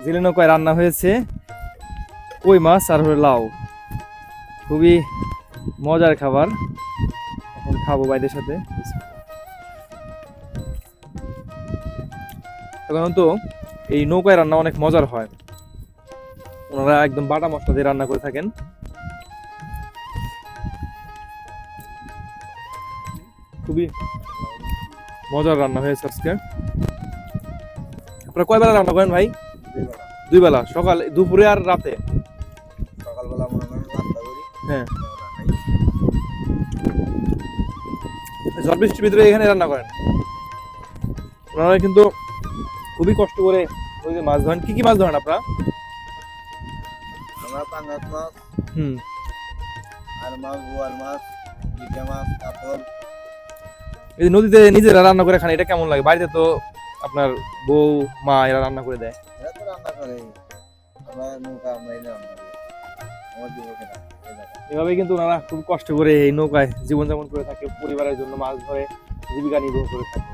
জেলে নৌকায় রান্না হয়েছে কই মাছ আর হলো লাউ। খুবই মজার খাবার, এখন খাবো ভাইদের সাথে। সাধারণত এই নৌকায় রান্না অনেক মজার হয়, ওনারা একদম বাটা মশলা দিয়ে রান্না করে থাকেন। খুবই মজার রান্না হয়েছে আজকে। আপনারা কয় বেলা রান্না করেন ভাই? দুই বেলা, সকাল দুপুরে আর রাতে? সকালবেলা মনে করেন নাস্তা করি, হ্যাঁ, খাই। ঝড় বৃষ্টির ভিতরে এখানে রান্না করেন। ওনারা কিন্তু খুবই কষ্ট করে ওই যে মাছ ধরেন। কি কি মাছ ধরেন আপনারা? আমরা পাঙ্গাস মাছ, হুম, আর মাছ, বোয়াল মাছ, লিটা মাছ, কাতল। এই যে নদীতে নিজেরা রান্না করে খান, এটা কেমন লাগে? বাড়িতে তো আপনার বউ মা এরা রান্না করে দেয়। এরা তো রান্না করে, আমরা নৌকা আমরা এনে রান্না করি, আমার যুবকেরা এই জায়গায়। এভাবে কিন্তু ওনারা খুব কষ্ট করে এই নৌকায় জীবনযাপন করে থাকে, পরিবারের জন্য মাছ ধরে জীবিকা নির্বাহ করে থাকে।